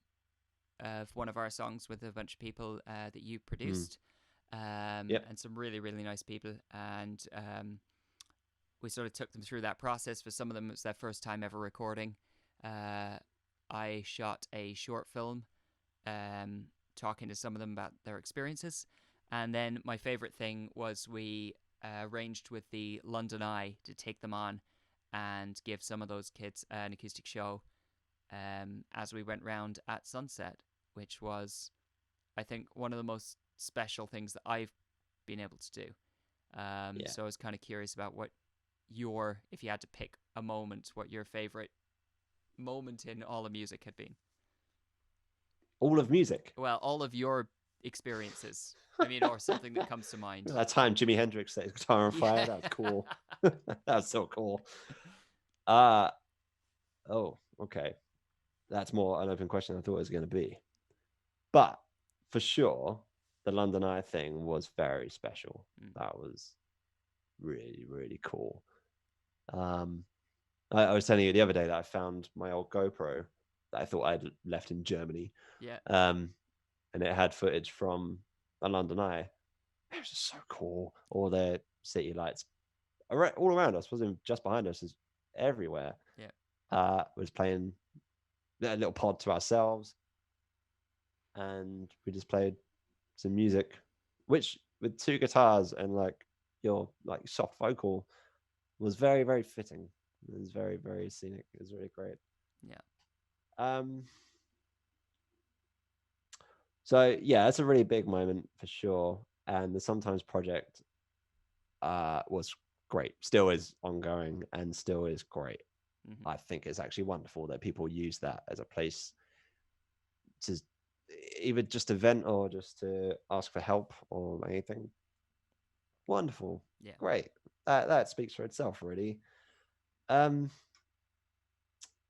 of one of our songs with a bunch of people that you Mm. produced, Yep. and some really really nice people, and we sort of took them through that process. For some of them, it was their first time ever recording. Uh, I shot a short film, um, talking to some of them about their experiences, and then my favorite thing was we arranged with the London Eye to take them on and give some of those kids an acoustic show as we went round at sunset, which was, I think, one of the most special things that I've been able to do. Yeah. So I was kind of curious about what if you had to pick a moment, what your favorite moment in all of music had been. All of music. Well, all of your experiences. I mean, or something that comes to mind. That time Jimi Hendrix set his guitar on fire. Yeah. That was cool. That was so cool. Uh oh, okay. That's more an open question than I thought it was going to be. But for sure, the London Eye thing was very special. Mm. That was really, really cool. Um, I was telling you the other day that I found my old GoPro that I thought I'd left in Germany, Yeah. um, and it had footage from the London Eye. It was just so cool. All the city lights all around us, wasn't just behind us, is everywhere. Yeah. Was playing a little pod to ourselves, and we just played some music, which with two guitars and like your like soft vocal was very very fitting. It was very very scenic. It was really great. Yeah. Um, so yeah, that's a really big moment for sure. And the Sometimes project was great. Still is ongoing and still is great. Mm-hmm. I think it's actually wonderful that people use that as a place to either just to vent or just to ask for help or anything. Wonderful, Yeah. great. That speaks for itself, really. Um,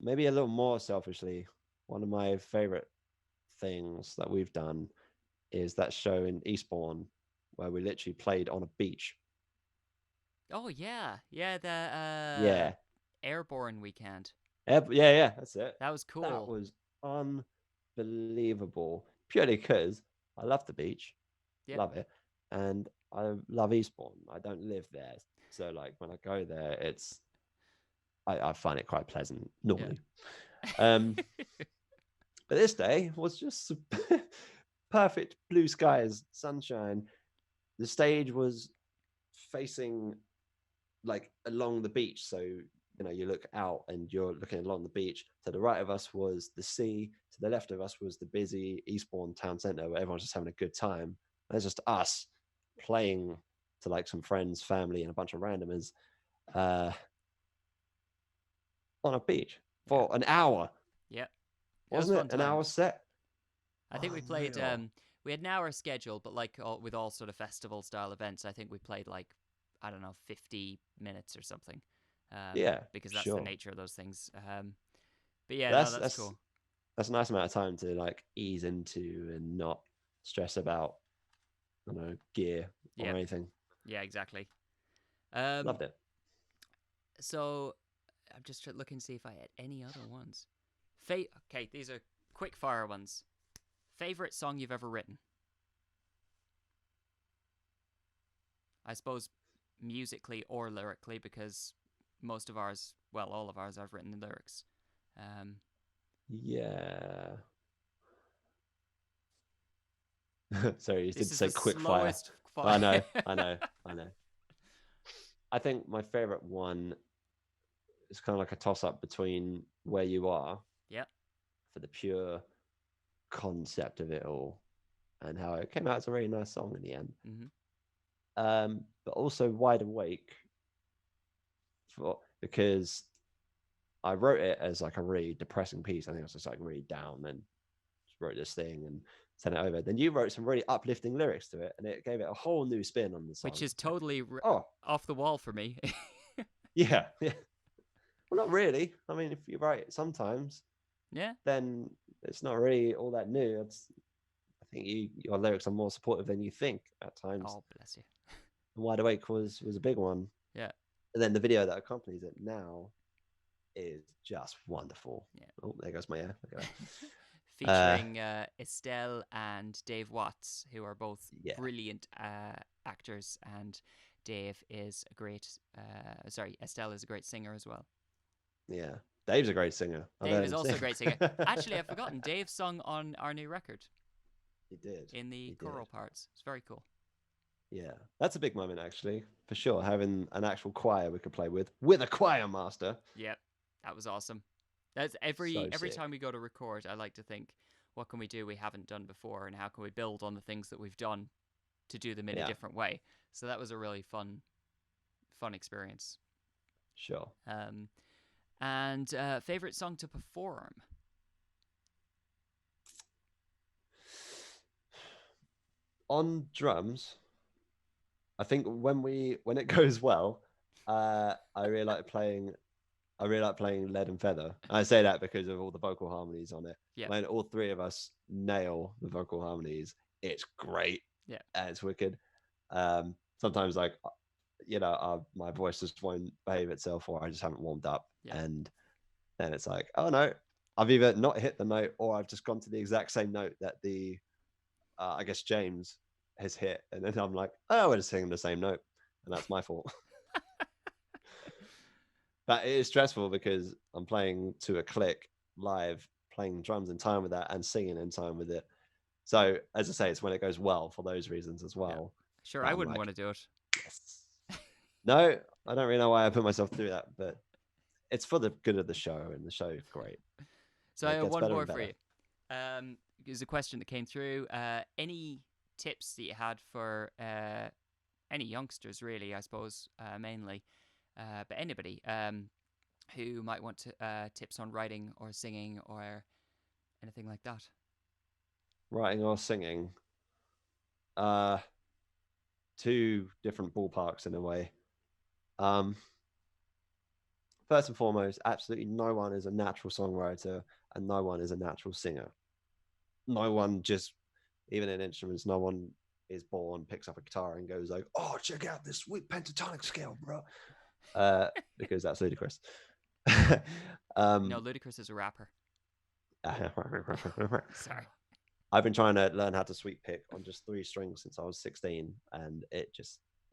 Maybe a little more selfishly, one of my favorite things that we've done is that show in Eastbourne where we literally played on a beach. Oh yeah. Yeah. The Yeah, airborne weekend. yeah, yeah. That's it. That was That cool. was unbelievable. Purely because I love the beach, Yep. love it, and I love Eastbourne. I don't live there, so like when I go there, I find it quite pleasant Yeah. normally. Um, but this day was just perfect blue skies, sunshine. The stage was facing like along the beach, so you look out and you're looking along the beach. To the right of us was the sea. To the left of us was the busy Eastbourne town centre where everyone's just having a good time. And it's just us playing to like some friends, family, and a bunch of randomers uh, on a beach Yeah. for an hour. Yeah. It was Wasn't it fun an hour times. set? I think we played. Unreal. We had an hour schedule, but like with all sort of festival style events, I think we played like, I don't know, 50 minutes or something. Yeah, Because that's the sure. nature of those things. But yeah, no, That's that's that's cool. that's a nice amount of time to like ease into and not stress about gear or Yep. anything. Yeah, exactly. Um, Loved it. so I'm just looking to see if I had any other ones. Okay, these are quick fire ones. Favorite song you've ever written? I suppose musically or lyrically, because most of ours, well, all of ours, I've written the lyrics. Um, Yeah. Sorry, you this did is say the quick fire. slowest I fire. know, I know, I know. I think my favorite one is kind of like a toss up between Where You Are Yep. for the pure concept of it all and how it came out as a really nice song in the end. Mm-hmm. But also Wide Awake because I wrote it as like a really depressing piece. I think I was just like really down and just wrote this thing and sent it over. Then you wrote some really uplifting lyrics to it, and it gave it a whole new spin on the Which song. is totally Oh, off the wall for me. yeah, yeah. Well, not really. I mean, if you write it sometimes, Yeah. then it's not really all that new. I think your lyrics are more supportive than you think at times. Oh, bless you. And Wide Awake was a big one. Yeah. And then the video that accompanies it now is just wonderful. Yeah. Oh, there goes my ear. Look at that. Featuring Estelle and Dave Watts, who are both Yeah, brilliant actors, and Dave is a great. Sorry, Estelle is a great singer as well. yeah. Dave's a great singer. I've Dave heard is him also sing. a great singer. Actually, I've forgotten. Dave sung on our new record He did. in the He did. choral parts. It's very cool. Yeah, that's a big moment actually, for sure. Having an actual choir we could play with a choir master. Yep, that was awesome. That's So every sick. time we go to record, I like to think, what can we do we haven't done before, and how can we build on the things that we've done to do them in a Yeah, different way. So that was a really fun experience. sure. And favorite song to perform? On drums, I think when it goes well, I really like playing. I really like playing Lead and Feather. I say that because of all the vocal harmonies on it. Yeah, When all three of us nail the vocal harmonies, it's great yeah, and it's wicked. Sometimes, like my voice just won't behave itself, or I just haven't warmed up, yeah. and then it's like, oh no, I've either not hit the note or I've just gone to the exact same note that the I guess James has hit, and then I'm like, oh, we're just singing the same note, and that's my fault. But it is stressful because I'm playing to a click live, playing drums in time with that and singing in time with it. So as I say, it's when it goes well for those reasons as Yeah. well. Sure, That I I'm wouldn't like, want to do it. yes. No, I don't really know why I put myself through that, but it's for the good of the show, and the show is great. So And I it have gets one better more and for better. you. There's a question that came through. Any tips that you had for any youngsters, really, I suppose, mainly, but anybody who might want to, tips on writing or singing or anything like that? Writing or singing, uh, two different ballparks in a way. Um, First and foremost, absolutely no one is a natural songwriter and no one is a natural singer. No one just, even in instruments, no one is born, picks up a guitar and goes like, oh, check out this sweet pentatonic scale, bro. Because that's ludicrous. No, um, Ludacris is a rapper. Sorry. I've been trying to learn how to sweep pick on just three strings since I was 16, and it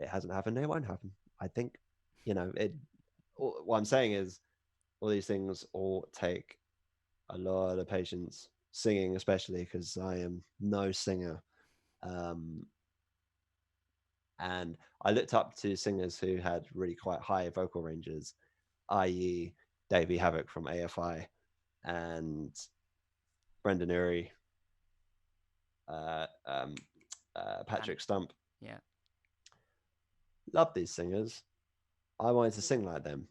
hasn't happened. It won't happen. I think, it. What I'm saying is, all these things all take a lot of patience. Singing, especially, because I am no singer. Um, and I looked up to singers who had really quite high vocal ranges, i.e., Davey Havoc from AFI and Brendan Urie, uh, um, And Patrick Stump. yeah, Love these singers. I wanted to sing like them,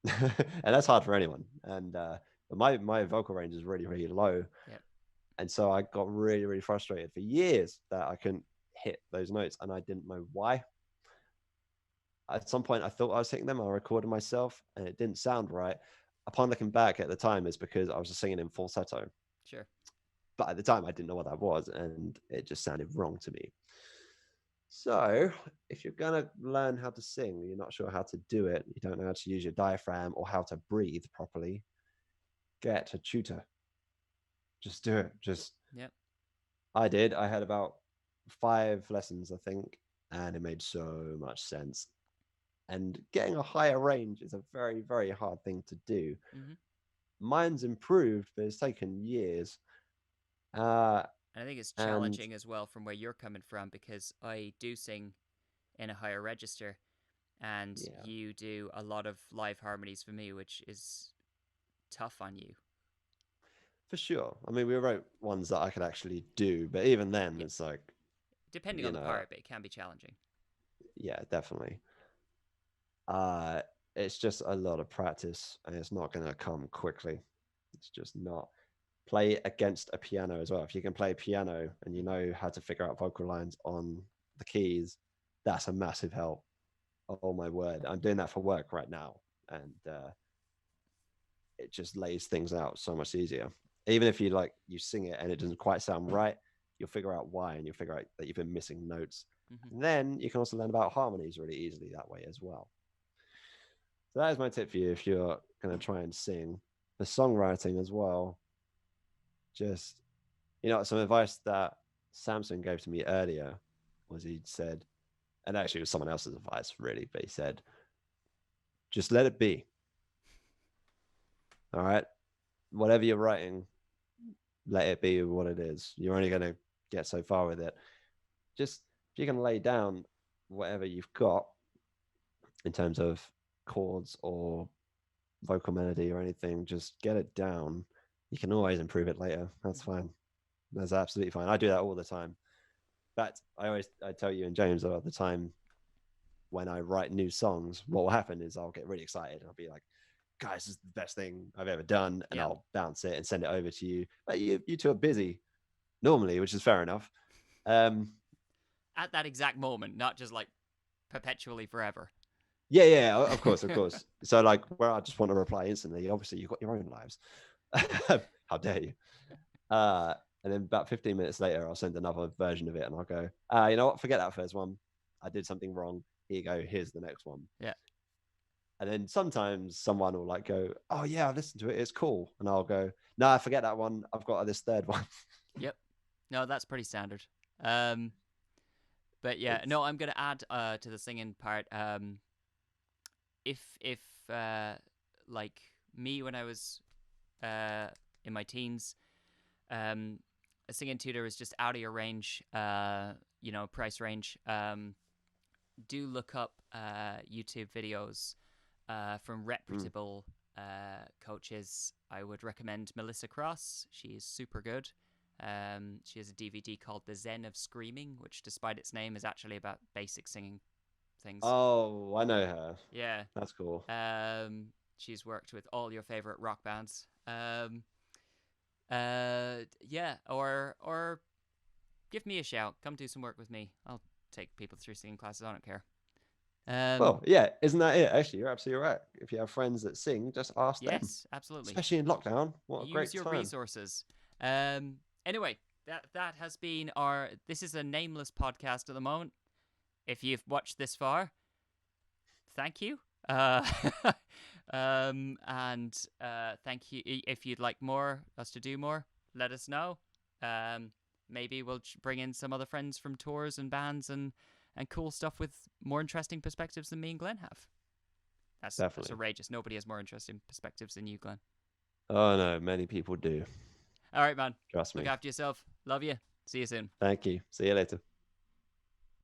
and that's hard for anyone. And but my vocal range is really really low, yeah, and so I got really really frustrated for years that I couldn't hit those notes, and I didn't know why. At some point, I thought I was hitting them. I recorded myself, and it didn't sound right. Upon looking back at the time, it's because I was just singing in falsetto. sure. But at the time, I didn't know what that was, and it just sounded wrong to me. So, if you're going to learn how to sing, you're not sure how to do it, you don't know how to use your diaphragm or how to breathe properly, get a tutor. Just do it. Just, Yeah, I did. I had about 5 lessons, I think, and it made so much sense. And getting a higher range is a very, very hard thing to do. Hmm. Mine's improved, but it's taken years. Uh, And I think it's and challenging as well from where you're coming from because I do sing in a higher register, and yeah, you do a lot of live harmonies for me, which is tough on you. for sure. I mean, we wrote ones that I could actually do, but even then, Yeah, it's like, depending you on the know, part, but it can be challenging. yeah, definitely. Uh, it's just a lot of practice, and it's not going to come quickly. It's just not. Play against a piano as well. If you can play piano and you Mm-hmm. know how to figure out vocal lines on the keys, that's a massive help. Oh my word, I'm doing that for work right now, and it just lays things out so much easier. Even if you like you sing it and it doesn't quite sound right, you'll figure out why, and you'll figure out that you've been missing notes. Mm-hmm. And then you can also learn about harmonies really easily that way as well. So that is my tip for you if you're going to try and sing. For songwriting as well, just some advice that Samson gave to me earlier was he said, and actually it was someone else's advice really, but he said, just let it be. All right. Whatever you're writing, let it be what it is. You're only going to get so far with it. Just if you can lay down whatever you've got in terms of chords or vocal melody or anything, just get it down. You can always improve it later. That's Mm-hmm. fine. That's absolutely fine. I do that all the time. In fact, I tell you and James a lot of the time when I write new songs, what will happen is I'll get really excited and I'll be like, guys, this is the best thing I've ever done. And Yeah, I'll bounce it and send it over to you. But you two are busy normally, which is fair enough. Um, at that exact moment, not just like perpetually forever. yeah, of course, of course. So like where I just want to reply instantly, obviously you've got your own lives. How dare you? Uh, and then about 15 minutes later, I'll send another version of it and I'll go, you know what? Forget that first one. I did something wrong. Here you go. Here's the next one. Yeah. And then sometimes someone will like go, oh yeah, I've listened to it. It's cool. And I'll go, no, I forget that one. I've got this third one. Yep. No, that's pretty standard. Um, but yeah, It's no, I'm gonna add to the singing part. If like me when I was uh in my teens, um, a singing tutor is just out of your range. Price range. Do look up YouTube videos from mm. reputable coaches. I would recommend Melissa Cross. She's super good. She has a DVD called The Zen of Screaming, which, despite its name, is actually about basic singing things. Oh, I know her. Yeah. That's cool. She's worked with all your favorite rock bands. Yeah, or give me a shout. Come do some work with me. I'll take people through singing classes. I don't care. Um, Well, yeah, isn't that it? Actually, you're absolutely right. If you have friends that sing, just ask them. yes, absolutely. Especially in lockdown. What a Use great your time. resources. Anyway, that has been our. This is a nameless podcast at the moment. If you've watched this far, thank you. Uh, and thank you. If you'd like us to do more, let us know. Maybe we'll bring in some other friends from tours and bands and cool stuff with more interesting perspectives than me and Glenn have. That's Definitely. outrageous. Nobody has more interesting perspectives than you, Glenn. Oh no, many people do. All right, man. Trust Look me. after yourself. Love you. See you soon. Thank you. See you later.